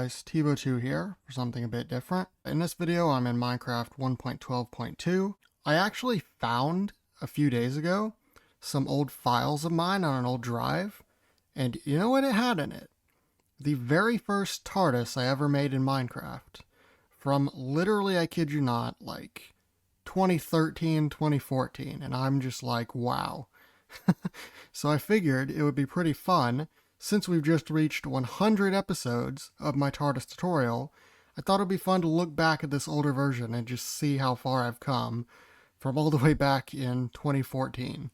guys, Tivo2 here for something a bit different. In this video I'm in Minecraft 1.12.2. I actually found a few days ago some old files of mine on an old drive, and you know what it had in it? The very first TARDIS I ever made in Minecraft. From literally, I kid you not, like 2013, 2014, and I'm just like, wow. So I figured it would be pretty fun. Since we've just reached 100 episodes of my TARDIS tutorial, I thought it'd be fun to look back at this older version and just see how far I've come from all the way back in 2014.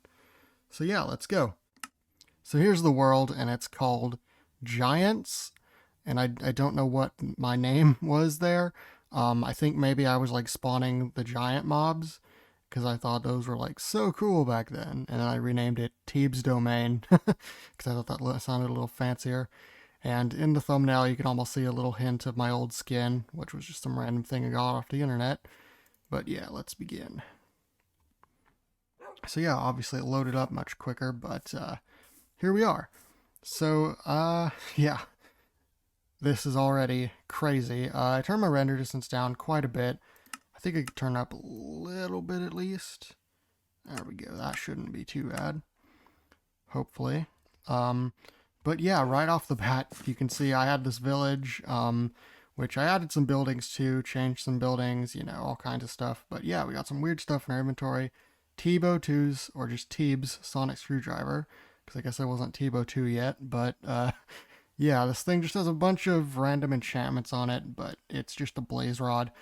So yeah, let's go. So here's the world, and it's called Giants, and I don't know what my name was there. I think maybe I was like spawning the giant mobs, because I thought those were like so cool back then, and then I renamed it Teeb's Domain because I thought that sounded a little fancier. And in the thumbnail you can almost see a little hint of my old skin, which was just some random thing I got off the internet. But yeah, let's begin. So yeah, obviously it loaded up much quicker, but here we are. So yeah, this is already crazy. I turned my render distance down quite a bit. I think I could turn up a little bit at least. There we go. That shouldn't be too bad. Hopefully. But yeah, right off the bat, you can see I had this village, which I added some buildings to, changed some buildings, you know, all kinds of stuff. But yeah, we got some weird stuff in our inventory. Tivo2's, or just Teeb's sonic screwdriver, because I guess I wasn't Tivo2 yet, but yeah, this thing just has a bunch of random enchantments on it, but it's just a blaze rod.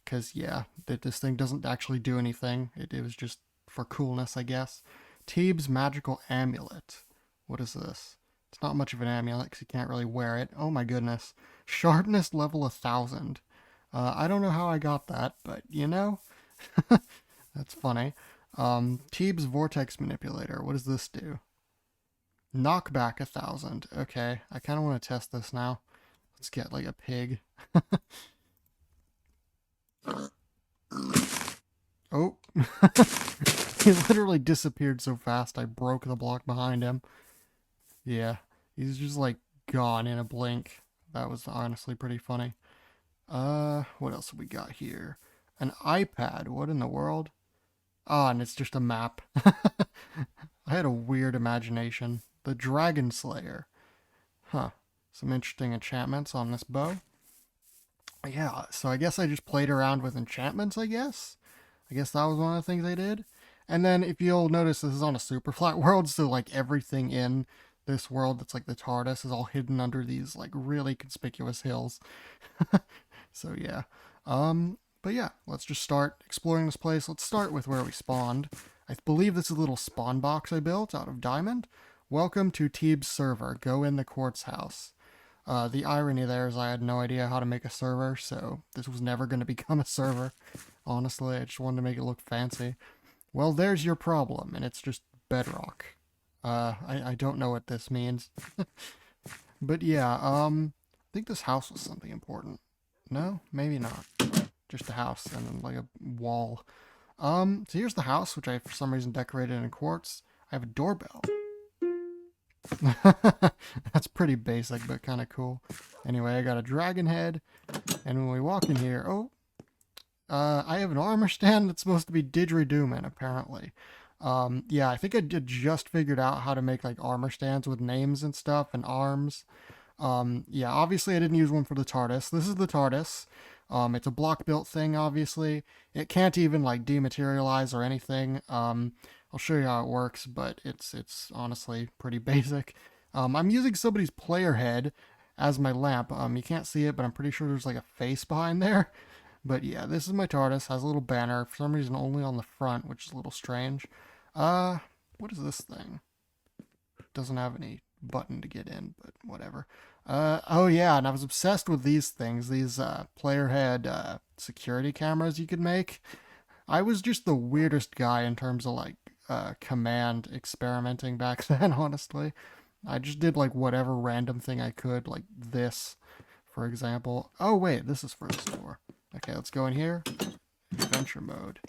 Because, yeah, this thing doesn't actually do anything. It was just for coolness, I guess. Teeb's Magical Amulet. What is this? It's not much of an amulet because you can't really wear it. Oh my goodness. Sharpness level 1000. I don't know how I got that, but, you know, that's funny. Teeb's Vortex Manipulator. What does this do? Knockback 1000. Okay, I kind of want to test this now. Let's get, like, a pig. Oh, he literally disappeared so fast I broke the block behind him. Yeah, he's just like gone in a blink. That was honestly pretty funny. What else have we got here? An iPad, what in the world? Ah, and it's just a map. I had a weird imagination. The Dragon Slayer. Huh, some interesting enchantments on this bow. Yeah, so I guess I just played around with enchantments, I guess. I guess that was one of the things I did. And then if you'll notice, this is on a super flat world, so like everything in this world that's like the TARDIS is all hidden under these like really conspicuous hills. So yeah. But yeah, let's just start exploring this place. Let's start with where we spawned. I believe this is a little spawn box I built out of diamond. Welcome to Teeb's server. Go in the quartz house. The irony there is I had no idea how to make a server, so this was never going to become a server. Honestly, I just wanted to make it look fancy. Well, there's your problem, and it's just bedrock. I don't know what this means. But yeah, I think this house was something important. No? Maybe not. Just a house and then like a wall. So here's the house, which I for some reason decorated in quartz. I have a doorbell. That's pretty basic, but kind of cool. Anyway, I got a dragon head, and when we walk in here, I have an armor stand that's supposed to be didgeridooing, apparently. Yeah, I think I did just figured out how to make like armor stands with names and stuff and arms. Yeah, obviously I didn't use one for the TARDIS. This is the TARDIS. It's a block built thing, obviously. It can't even like dematerialize or anything. I'll show you how it works, but it's honestly pretty basic. I'm using somebody's player head as my lamp. You can't see it, but I'm pretty sure there's like a face behind there. But yeah, this is my TARDIS. Has a little banner, for some reason only on the front, which is a little strange. What is this thing? Doesn't have any button to get in, but whatever. Oh yeah, and I was obsessed with these things, these player head security cameras you could make. I was just the weirdest guy in terms of like command experimenting back then, honestly. I just did like whatever random thing I could, like this, for example. Oh wait, this is for the store. Okay, let's go in here. Adventure mode.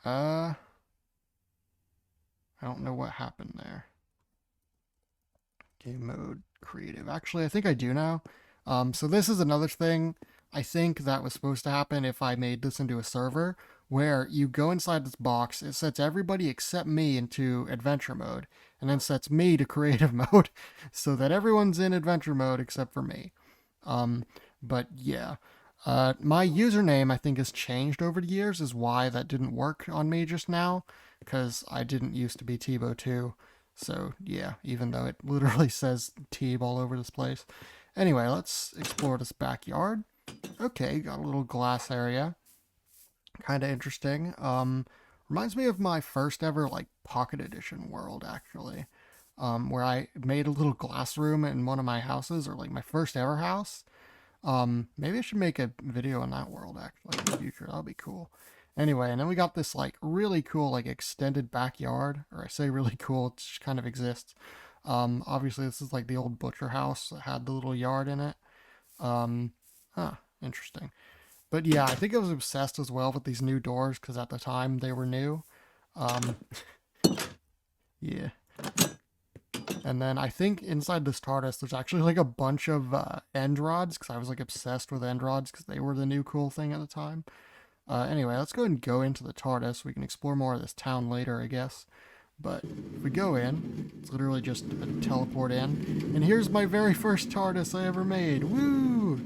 I don't know what happened there. Game mode, creative. Actually, I think I do now. So this is another thing I think that was supposed to happen if I made this into a server, where you go inside this box, it sets everybody except me into adventure mode, and then sets me to creative mode, so that everyone's in adventure mode except for me. Um, but yeah. My username, I think, has changed over the years, is why that didn't work on me just now, because I didn't used to be Tebow2. So, yeah, even though it literally says Tebe all over this place. Anyway, let's explore this backyard. Okay, got a little glass area. Kind of interesting. Reminds me of my first ever, like, Pocket Edition world, actually. Where I made a little glass room in one of my houses, or, like, my first ever house. Maybe I should make a video on that world actually in the future. That'll be cool. Anyway, and then we got this like really cool like extended backyard, or I say really cool, it just kind of exists. Obviously this is like the old butcher house that had the little yard in it. Um, Interesting. But yeah, I think I was obsessed as well with these new doors because at the time they were new. Um, yeah. And then I think inside this TARDIS, there's actually like a bunch of end rods because I was like obsessed with end rods because they were the new cool thing at the time. Anyway, let's go and go into the TARDIS. We can explore more of this town later, I guess. But if we go in, it's literally just a teleport in. And here's my very first TARDIS I ever made. Woo!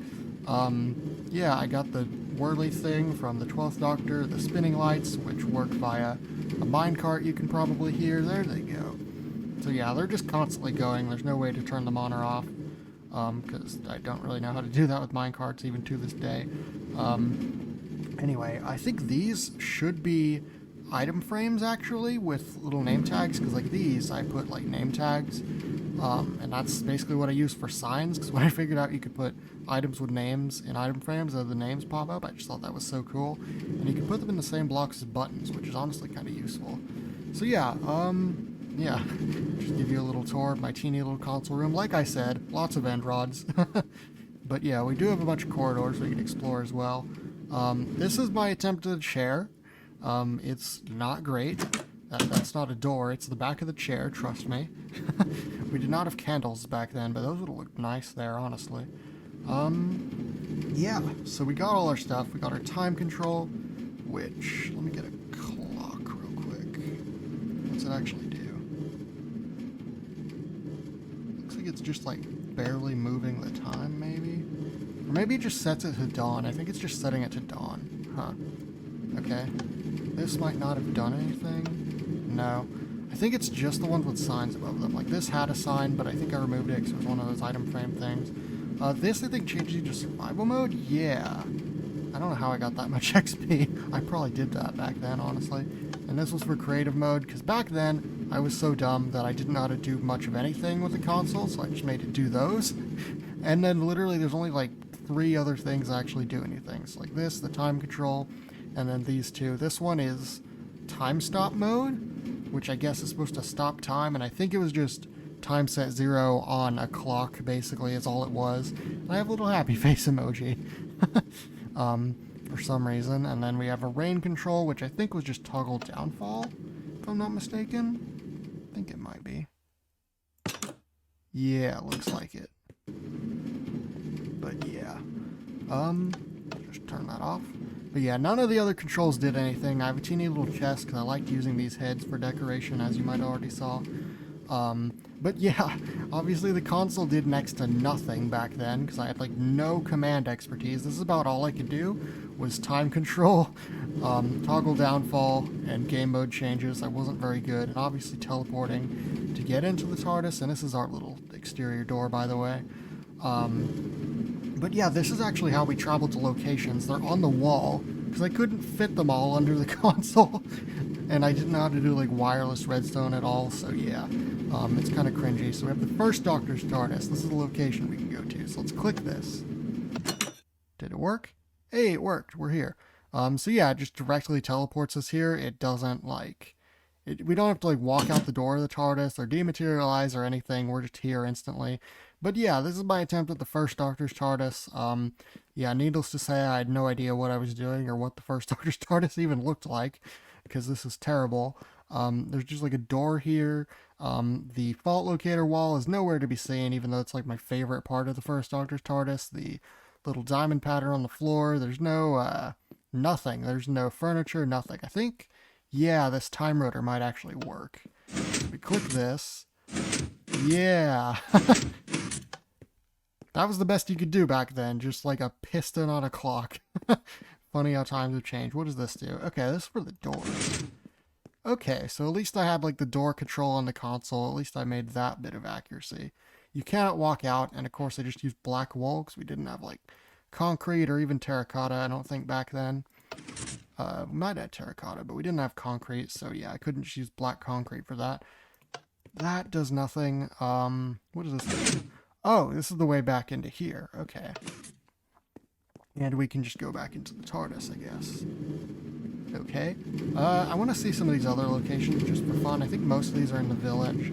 Yeah, I got the whirly thing from the 12th Doctor, the spinning lights, which work via a minecart you can probably hear. There they go. So yeah, they're just constantly going. There's no way to turn them on or off, because I don't really know how to do that with minecarts even to this day. Anyway, I think these should be item frames actually with little name tags, because like these I put like name tags, and that's basically what I use for signs, because when I figured out you could put items with names in item frames and the names pop up, I just thought that was so cool. And you can put them in the same blocks as buttons, which is honestly kind of useful. So yeah, yeah, just give you a little tour of my teeny little console room. Like I said, lots of end rods. But yeah, we do have a bunch of corridors we can explore as well. This is my attempt at a chair. It's not great. That's not a door, it's the back of the chair, trust me. We did not have candles back then, but those would have looked nice there, honestly. Yeah, so we got all our stuff. We got our time control, which, let me get a clock real quick. What's it actually do? Looks like it's just like barely moving the time, maybe? Or maybe it just sets it to dawn. I think it's just setting it to dawn. Huh. Okay. This might not have done anything. No. I think it's just the ones with signs above them. Like this had a sign, but I think I removed it because it was one of those item frame things. This I think changes you to survival mode? Yeah. I don't know how I got that much XP. I probably did that back then, honestly. And this was for creative mode, because back then I was so dumb that I didn't know how to do much of anything with the console, so I just made it do those. And then literally there's only like 3 other things that actually do anything. So like this, the time control, and then these two. This one is time stop mode, which I guess is supposed to stop time, and I think it was just time set 0 on a clock, basically, is all it was. And I have a little happy face emoji. For some reason. And then we have a rain control, which I think was just toggle downfall, if I'm not mistaken. I think it might be. Yeah, looks like it. But yeah. Just turn that off. But yeah, none of the other controls did anything. I have a teeny little chest because I liked using these heads for decoration, as you might already saw. But yeah, obviously the console did next to nothing back then because I had like no command expertise. This is about all I could do was time control, toggle downfall, and game mode changes. I wasn't very good, and obviously teleporting to get into the TARDIS, and this is our little exterior door, by the way. But yeah, this is actually how we travel to locations. They're on the wall, because I couldn't fit them all under the console, and I didn't know how to do like wireless redstone at all, so yeah. It's kind of cringy. So we have the first Doctor's TARDIS. This is the location we can go to. So let's click this. Did it work? Hey, it worked. We're here. So yeah, it just directly teleports us here. It doesn't like... we don't have to like walk out the door of the TARDIS or dematerialize or anything. We're just here instantly. But yeah, this is my attempt at the first Doctor's TARDIS. Yeah, needless to say, I had no idea what I was doing or what the first Doctor's TARDIS even looked like, because this is terrible. There's just like a door here. The fault locator wall is nowhere to be seen, even though it's like my favorite part of the first Doctor's TARDIS. The little diamond pattern on the floor. There's no, nothing. There's no furniture, nothing. I think, yeah, this time rotor might actually work. If we click this, yeah. That was the best you could do back then, just like a piston on a clock. Funny how times have changed. What does this do? Okay, this is for the doors. Okay, so at least I had like the door control on the console. At least I made that bit of accuracy. You cannot walk out, and of course I just used black wool because we didn't have like concrete or even terracotta, I don't think, back then. We might have terracotta, but we didn't have concrete, so yeah, I couldn't just use black concrete for that. That does nothing. What does this do? Oh, this is the way back into here. Okay. And we can just go back into the TARDIS, I guess. Okay. I want to see some of these other locations just for fun. I think most of these are in the village.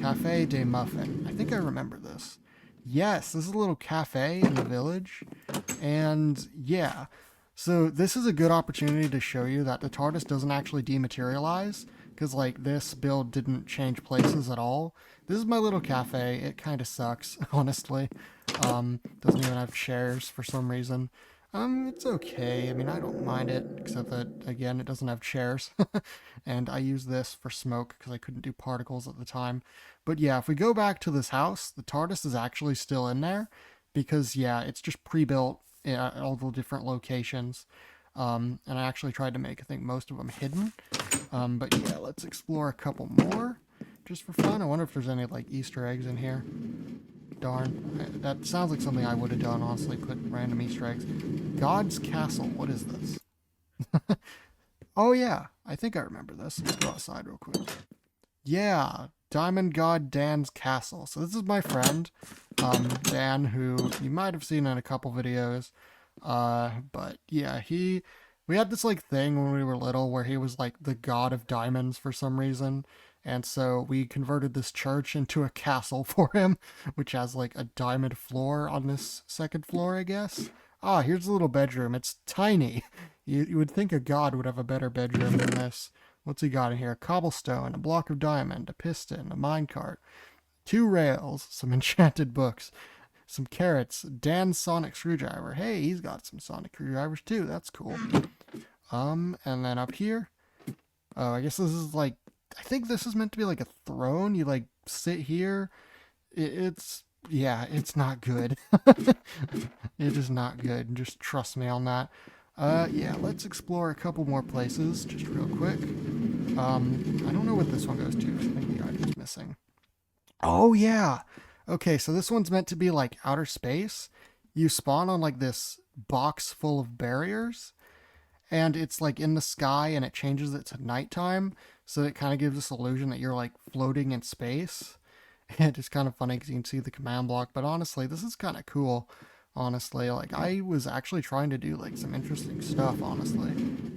Café des Muffins. I think I remember this. Yes, this is a little cafe in the village. And yeah. So this is a good opportunity to show you that the TARDIS doesn't actually dematerialize. Because like this build didn't change places at all. This is my little cafe. It kind of sucks, honestly. Doesn't even have chairs for some reason. It's okay. I mean, I don't mind it, except that, again, it doesn't have chairs. And I use this for smoke because I couldn't do particles at the time. But yeah, if we go back to this house, the TARDIS is actually still in there because, yeah, it's just pre-built at all the different locations. And I actually tried to make, I think, most of them hidden. But yeah, let's explore a couple more just for fun. I wonder if there's any, like, Easter eggs in here. Darn. That sounds like something I would have done, honestly. Put random Easter eggs. God's Castle. What is this? Oh, yeah. I think I remember this. Let's go outside real quick. Yeah. Diamond God Dan's Castle. So this is my friend, Dan, who you might have seen in a couple videos. But yeah, we had this like thing when we were little where he was like the god of diamonds for some reason. And so we converted this church into a castle for him, which has like a diamond floor on this second floor, I guess. Ah, here's a little bedroom. It's tiny. You would think a god would have a better bedroom than this. What's he got in here? Cobblestone, a block of diamond, a piston, a minecart, 2 rails, some enchanted books, some carrots, Dan's sonic screwdriver. Hey, he's got some sonic screwdrivers too. That's cool. And then up here, oh, I guess this is like, I think this is meant to be like a throne. You like sit here. Yeah, it's not good. It is not good. Just trust me on that. Yeah, let's explore a couple more places just real quick. I don't know what this one goes to. I think the item's missing. Oh, yeah. Okay, so this one's meant to be like outer space. You spawn on like this box full of barriers, and it's like in the sky and it changes it to nighttime. So it kind of gives this illusion that you're like floating in space. And it's kind of funny because you can see the command block. But honestly, this is kind of cool. Honestly, like I was actually trying to do like some interesting stuff, honestly.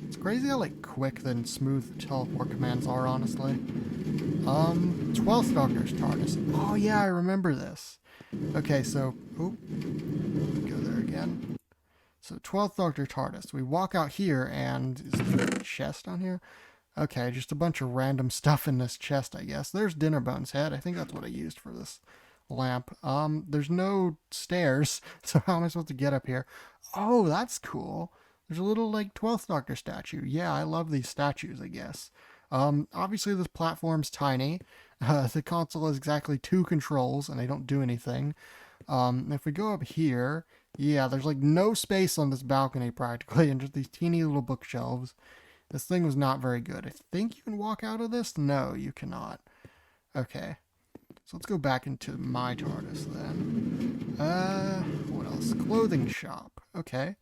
It's crazy how like quick and smooth the teleport commands are, honestly. 12th Doctor's TARDIS. Oh yeah, I remember this. Okay, so, oh, go there again. So 12th Doctor TARDIS. We walk out here and, is there a chest down here? Okay, just a bunch of random stuff in this chest, I guess. There's Dinnerbone's head. I think that's what I used for this lamp. There's no stairs, so how am I supposed to get up here? Oh, that's cool. There's a little, like, 12th Doctor statue. Yeah, I love these statues, I guess. Obviously this platform's tiny. The console has exactly 2 controls, and they don't do anything. If we go up here, yeah, there's, like, no space on this balcony, practically, and just these teeny little bookshelves. This thing was not very good. I think you can walk out of this? No, you cannot. Okay. So let's go back into my TARDIS then. What else? Clothing shop. Okay.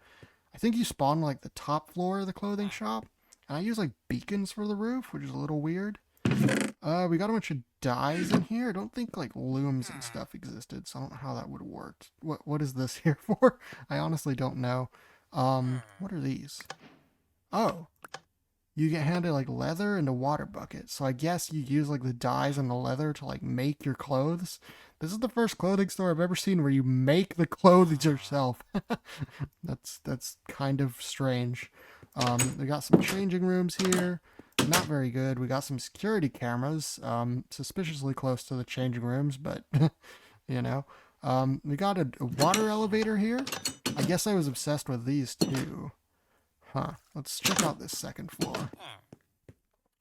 I think you spawn like the top floor of the clothing shop. And I use like beacons for the roof, which is a little weird. We got a bunch of dyes in here. I don't think like looms and stuff existed, so I don't know how that would have worked. What is this here for? I honestly don't know. What are these? Oh. You get handed like leather and a water bucket. So I guess you use like the dyes and the leather to like make your clothes. This is the first clothing store I've ever seen where you make the clothes yourself. That's kind of strange. We got some changing rooms here. Not very good. We got some security cameras, suspiciously close to the changing rooms, but, you know. We got a water elevator here. I guess I was obsessed with these too. Huh. Let's check out this second floor.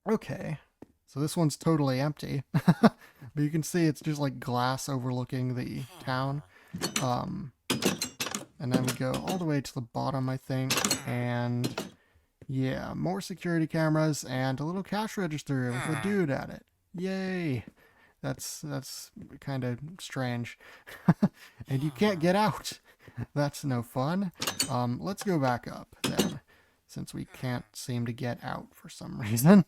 Okay. So this one's totally empty. But you can see it's just like glass overlooking the town. Um, and then we go all the way to the bottom, I think. And yeah, more security cameras and a little cash register with a dude at it. Yay! That's kind of strange. And you can't get out. That's no fun. Let's go back up then, since we can't seem to get out for some reason.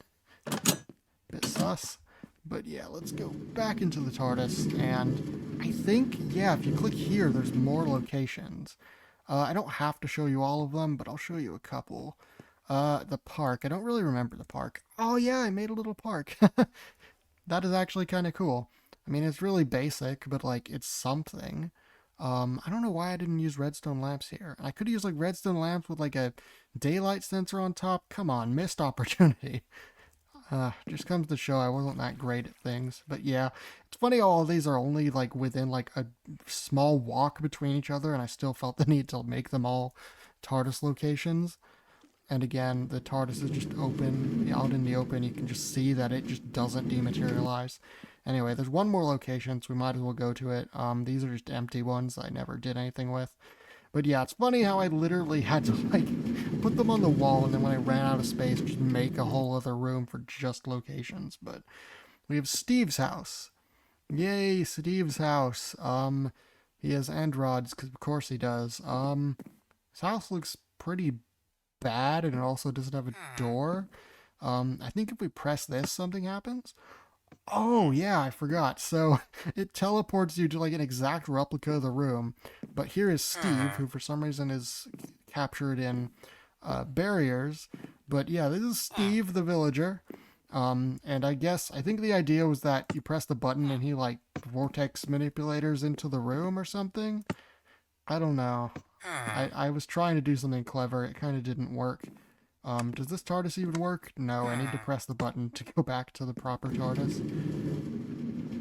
Bit sus. But yeah, let's go back into the TARDIS, and I think, yeah, if you click here, there's more locations. I don't have to show you all of them, but I'll show you a couple. The park. I don't really remember the park. Oh yeah, I made a little park. That is actually kind of cool. I mean, it's really basic, but like, it's something. I don't know why I didn't use redstone lamps here. I could use like redstone lamps with like a daylight sensor on top. Come on, missed opportunity. Just comes to show I wasn't that great at things. But yeah, it's funny how all these are only like within like a small walk between each other, and I still felt the need to make them all TARDIS locations. And again, the TARDIS is just open, out in the open. You can just see that it just doesn't dematerialize. Anyway, there's one more location, so we might as well go to it. These are just empty ones I never did anything with. But yeah, it's funny how I literally had to like put them on the wall, and then when I ran out of space, just make a whole other room for just locations. But we have Steve's house. Yay, Steve's house. He has end rods, because of course he does. His house looks pretty bad, and it also doesn't have a door. I think if we press this, something happens. Oh, yeah, I forgot. So it teleports you to like an exact replica of the room. But here is Steve, who for some reason is captured in barriers. But yeah, this is Steve the villager. And I think the idea was that you press the button and he like vortex manipulators into the room or something. I don't know. I was trying to do something clever. It kind of didn't work. Does this TARDIS even work? No, I need to press the button to go back to the proper TARDIS.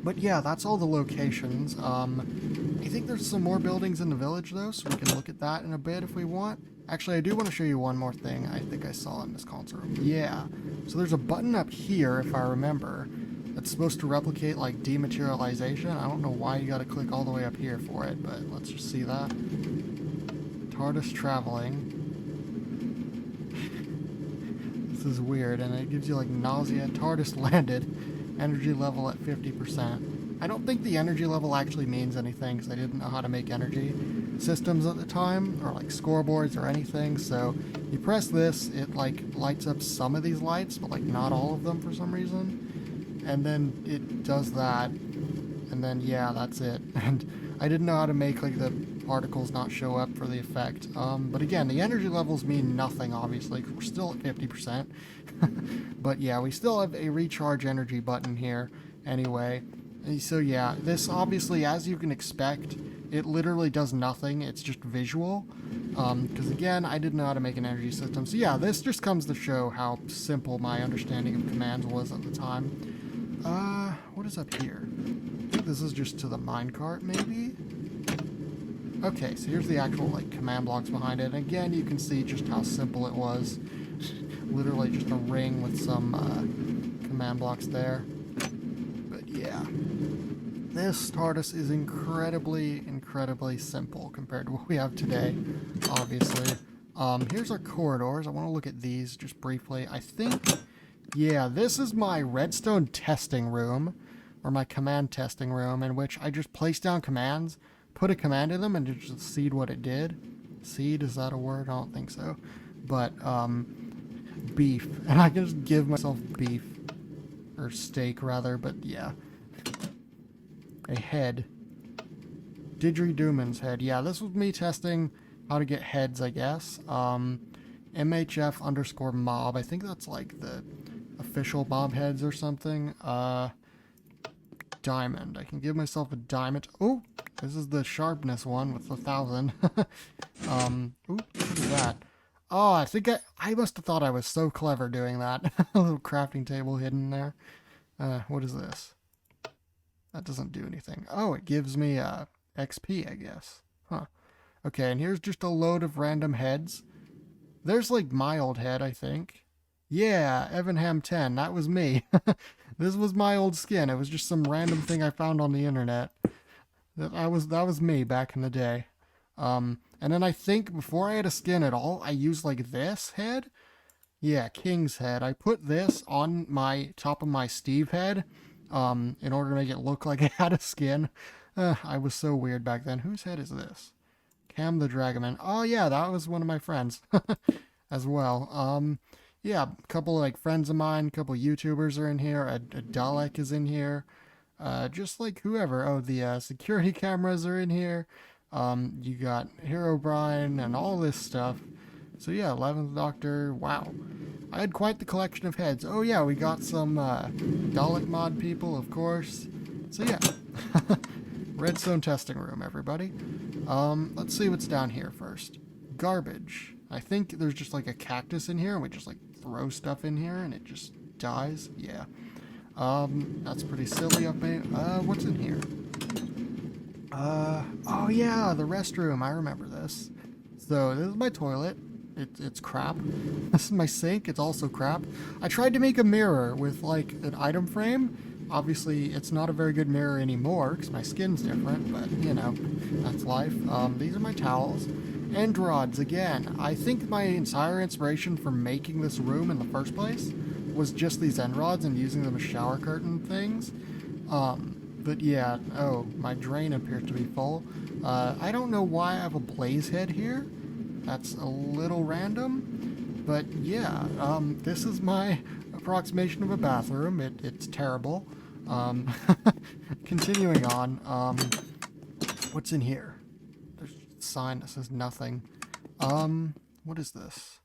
But yeah, that's all the locations. I think there's some more buildings in the village though, so we can look at that in a bit if we want. Actually, I do want to show you one more thing I think I saw in this console room. Yeah, so there's a button up here, if I remember, that's supposed to replicate like dematerialization. I don't know why you gotta click all the way up here for it, but let's just see that. TARDIS traveling. This is weird, and it gives you like nausea. TARDIS landed. Energy level at 50%. I don't think the energy level actually means anything, because I didn't know how to make energy systems at the time, or like scoreboards or anything, so you press this, it like lights up some of these lights, but like not all of them for some reason, and then it does that, and then yeah, that's it. And I didn't know how to make like the particles not show up for the effect. But again, the energy levels mean nothing, obviously, 'cause we're still at 50%. But yeah, we still have a recharge energy button here anyway. So yeah, this obviously, as you can expect, it literally does nothing. It's just visual. Because again, I didn't know how to make an energy system. So yeah, this just comes to show how simple my understanding of commands was at the time. What is up here? I think this is just to the minecart, maybe? Okay, so here's the actual like command blocks behind it. And again, you can see just how simple it was. Literally just a ring with some command blocks there. But yeah, this TARDIS is incredibly simple compared to what we have today, obviously. Here's our corridors. I want to look at these just briefly. I think, yeah, this is my redstone testing room, or my command testing room, in which I just place down commands, put a command in them, and just seed what it did. Seed, is that a word? I don't think so. But, beef. And I can just give myself beef. Or steak, rather, but yeah. A head. Didgeridooman's head. Yeah, this was me testing how to get heads, I guess. MHF underscore mob. I think that's like the official mob heads or something. Diamond. I can give myself a diamond. Oh, this is the sharpness one with 1,000. Ooh, what is that? Oh, I must have thought I was so clever doing that. A little crafting table hidden there. What is this? That doesn't do anything. Oh, it gives me XP, I guess. Huh. Okay, and here's just a load of random heads. There's like my old head, I think. Yeah, Evanham 10. That was me. This was my old skin. It was just some random thing I found on the internet. That was me back in the day. And then I think before I had a skin at all, I used like this head. Yeah, King's head. I put this on my top of my Steve head, in order to make it look like I had a skin. I was so weird back then. Whose head is this? Cam the Dragonman. Oh yeah, that was one of my friends as well. Yeah, a couple of like friends of mine, a couple of YouTubers are in here. A Dalek is in here. Just like whoever. Oh, the security cameras are in here. You got Hero Brian and all this stuff. So yeah, 11th Doctor. Wow. I had quite the collection of heads. Oh yeah, we got some Dalek mod people, of course. So yeah. Redstone testing room, everybody. Let's see what's down here first. Garbage. I think there's just like a cactus in here and we just like throw stuff in here and it just dies. Yeah. That's pretty silly of me. What's in here? Oh yeah, the restroom. I remember this. So this is my toilet. It's crap. This is my sink. It's also crap. I tried to make a mirror with like an item frame. Obviously, it's not a very good mirror anymore because my skin's different, but you know, that's life. These are my towels. End rods again. I think my entire inspiration for making this room in the first place was just these end rods and using them as shower curtain things. But yeah, oh, my drain appears to be full. I don't know why I have a blaze head here. That's a little random. But yeah, this is my approximation of a bathroom. It's terrible. Continuing on, what's in here? There's a sign that says nothing. What is this?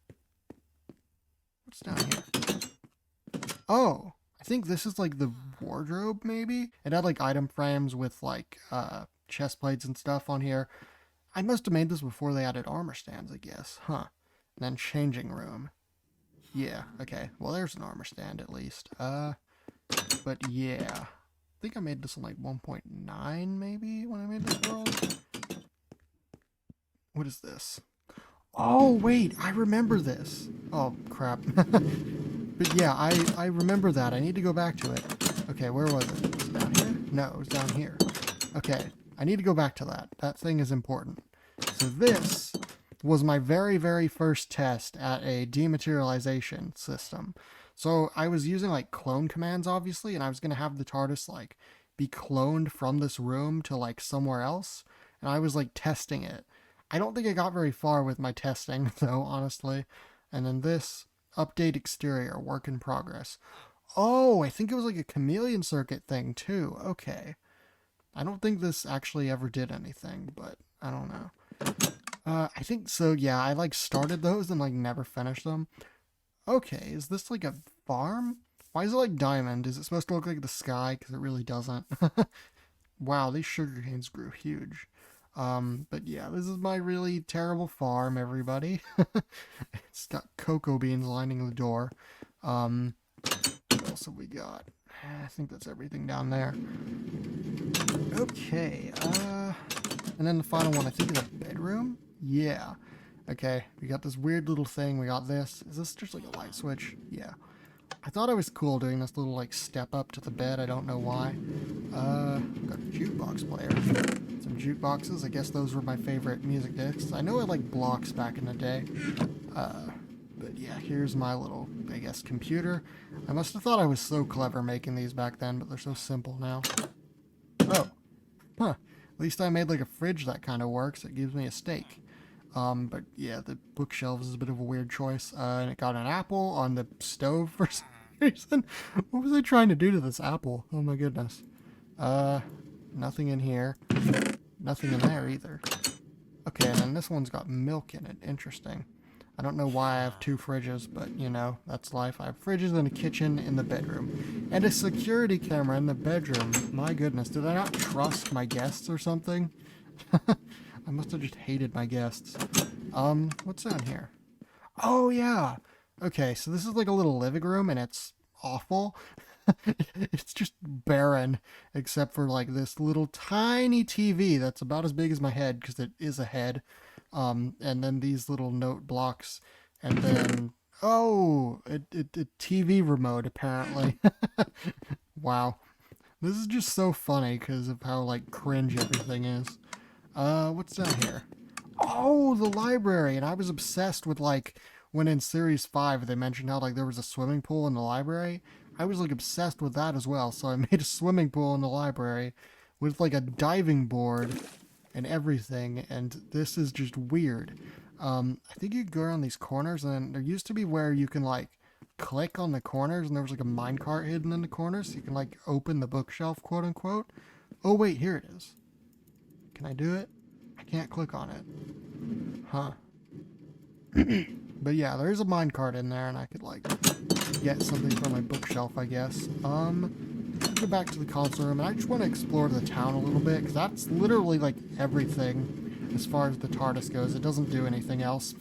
What's down here? Oh, I think this is like the wardrobe, maybe? It had like item frames with like chest plates and stuff on here. I must have made this before they added armor stands, I guess. Huh. And then changing room. Yeah, okay. Well, there's an armor stand at least. But yeah. I think I made this in like 1.9 maybe when I made this world. What is this? Oh, wait, I remember this. Oh, crap. But yeah, I remember that. I need to go back to it. Okay, where was it? Was it down here? No, it was down here. Okay, I need to go back to that. That thing is important. So this was my very, very first test at a dematerialization system. So I was using like clone commands, obviously, and I was going to have the TARDIS like be cloned from this room to like somewhere else. And I was like testing it. I don't think I got very far with my testing, though, honestly. And then this, update exterior, work in progress. Oh, I think it was like a chameleon circuit thing, too. Okay. I don't think this actually ever did anything, but I don't know. I think so, yeah, I like started those and like never finished them. Okay, is this like a farm? Why is it like diamond? Is it supposed to look like the sky? Because it really doesn't. Wow, these sugar canes grew huge. But yeah, this is my really terrible farm, everybody. It's got cocoa beans lining the door. What else have we got? I think that's everything down there. Okay, and then the final one, I think, is a bedroom? Yeah. Okay, we got this weird little thing, we got this. Is this just like a light switch? Yeah. I thought I was cool doing this little, like, step up to the bed, I don't know why. Got a jukebox player. Some jukeboxes, I guess those were my favorite music discs. I know I liked blocks back in the day. But yeah, here's my little, I guess, computer. I must have thought I was so clever making these back then, but they're so simple now. Oh. Huh. At least I made like a fridge that kind of works. It gives me a steak. But yeah, the bookshelves is a bit of a weird choice. And it got an apple on the stove for some reason. What was I trying to do to this apple? Oh my goodness. Nothing in here. Nothing in there either. Okay, and then this one's got milk in it. Interesting. I don't know why I have two fridges, but you know, that's life. I have fridges and a kitchen in the bedroom. And a security camera in the bedroom. My goodness, did I not trust my guests or something? I must have just hated my guests. What's down here? Oh yeah. Okay, so this is like a little living room and it's awful. It's just barren except for like this little tiny TV that's about as big as my head because it is a head. And then these little note blocks and then oh, a TV remote apparently. Wow. This is just so funny because of how like cringe everything is. What's down here? Oh, the library. And I was obsessed with like when in series 5 they mentioned how like there was a swimming pool in the library. I was like obsessed with that as well. So I made a swimming pool in the library with like a diving board and everything. And this is just weird. I think you can go around these corners, and then there used to be where you can like click on the corners, and there was like a minecart hidden in the corners, so you can like open the bookshelf, quote unquote. Oh wait, here it is. Can I do it? I can't click on it. Huh. But yeah, there's a minecart in there, and I could like get something from my bookshelf, I guess. Go back to the console room, and I just want to explore the town a little bit because that's literally like everything as far as the TARDIS goes. It doesn't do anything else.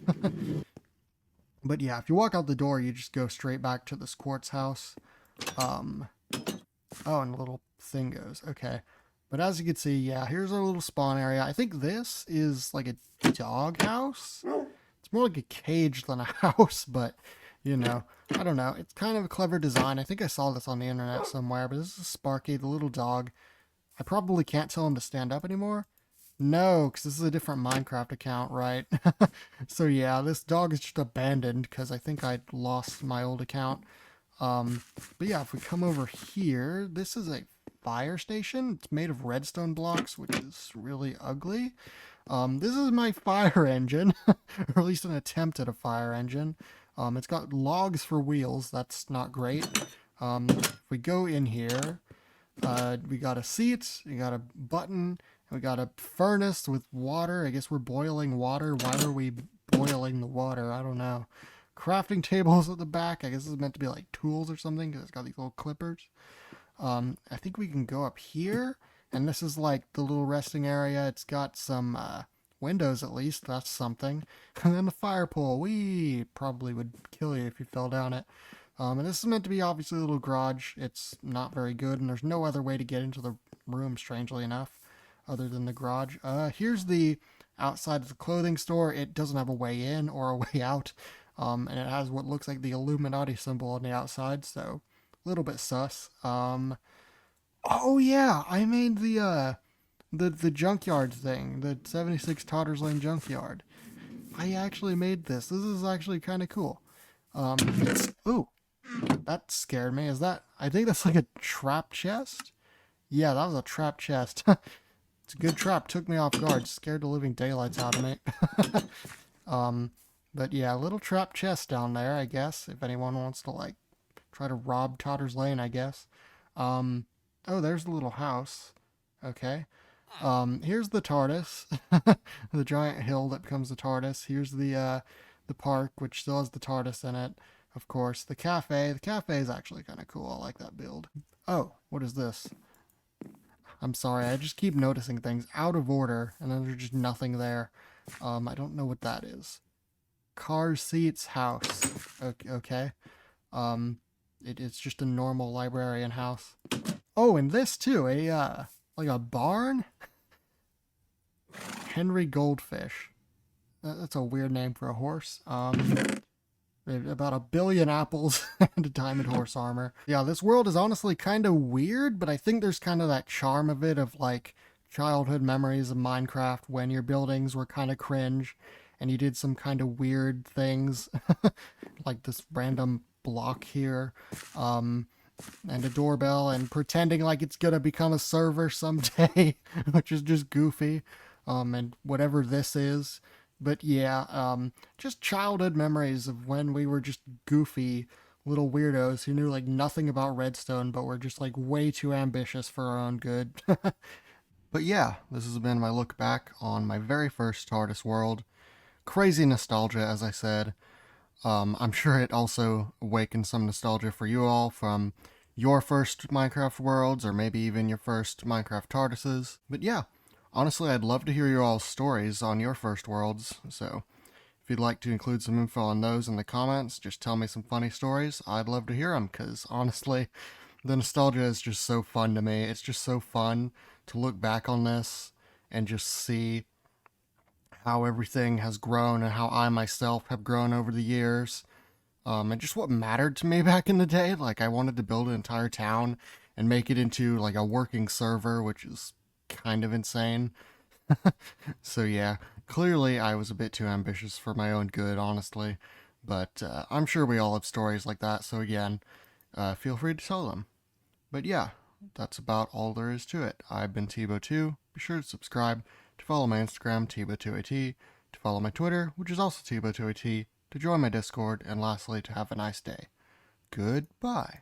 But yeah, if you walk out the door, you just go straight back to this quartz house. Um, oh, and a little thing goes. Okay. But as you can see, yeah, here's our little spawn area. I think this is like a dog house. It's more like a cage than a house, but, you know, I don't know. It's kind of a clever design. I think I saw this on the internet somewhere, but this is Sparky, the little dog. I probably can't tell him to stand up anymore. No, because this is a different Minecraft account, right? So yeah, this dog is just abandoned because I think I lost my old account. But yeah, if we come over here, this is a fire station. It's made of redstone blocks, which is really ugly. This is my fire engine, or at least an attempt at a fire engine. It's got logs for wheels. That's not great. If we go in here, we got a seat, we got a button, we got a furnace with water. I guess we're boiling water. Why are we boiling the water? I don't know. Crafting tables at the back. I guess this is meant to be like tools or something because it's got these little clippers. I think we can go up here, and this is like the little resting area. It's got some windows at least. That's something. And then the fire pole. We probably would kill you if you fell down it. And this is meant to be obviously a little garage. It's not very good, and there's no other way to get into the room, strangely enough, other than the garage. Here's the outside of the clothing store. It doesn't have a way in or a way out, and it has what looks like the Illuminati symbol on the outside, so a little bit sus. Oh yeah, I made the junkyard thing, the 76 Totters Lane junkyard. I actually made this. This is actually kind of cool. Ooh, that scared me. Is that? I think that's like a trap chest. Yeah, that was a trap chest. It's a good trap. Took me off guard. Scared the living daylights out of me. um, but yeah, little trap chest down there, I guess. If anyone wants to like try to rob Totter's Lane, I guess. Oh, there's the little house. Okay. Here's the TARDIS, the giant hill that becomes the TARDIS. Here's the park, which still has the TARDIS in it. Of course, the cafe. The cafe is actually kind of cool. I like that build. Oh, what is this? I'm sorry, I just keep noticing things out of order, and then there's just nothing there. I don't know what that is. Car seats house. Okay. It's just a normal librarian house. Oh, and this too, like a barn? Henry Goldfish. That's a weird name for a horse. About 1 billion apples and a diamond horse armor. Yeah, this world is honestly kind of weird, but I think there's kind of that charm of it of like childhood memories of Minecraft when your buildings were kind of cringe and you did some kind of weird things like this random block here. And a doorbell and pretending like it's gonna become a server someday, which is just goofy. And whatever this is. But yeah, just childhood memories of when we were just goofy little weirdos who knew like nothing about redstone, but were just like way too ambitious for our own good. But yeah, this has been my look back on my very first TARDIS world. Crazy nostalgia, as I said. I'm sure it also awakened some nostalgia for you all from your first Minecraft worlds, or maybe even your first Minecraft TARDISes. But yeah, honestly, I'd love to hear your all's stories on your first worlds, so If you'd like to include some info on those in the comments, just tell me some funny stories. I'd love to hear them, because honestly, the nostalgia is just so fun to me. It's just so fun to look back on this and just see how everything has grown and how I myself have grown over the years. And just what mattered to me back in the day. Like, I wanted to build an entire town and make it into like a working server, which is kind of insane. So yeah, clearly I was a bit too ambitious for my own good, honestly. But I'm sure we all have stories like that. So again, feel free to tell them. But yeah, that's about all there is to it. I've been Tebow2. Be sure to subscribe, to follow my Instagram, Tebow2AT, to follow my Twitter, which is also Tebow2AT, to join my Discord, and lastly, to have a nice day. Goodbye.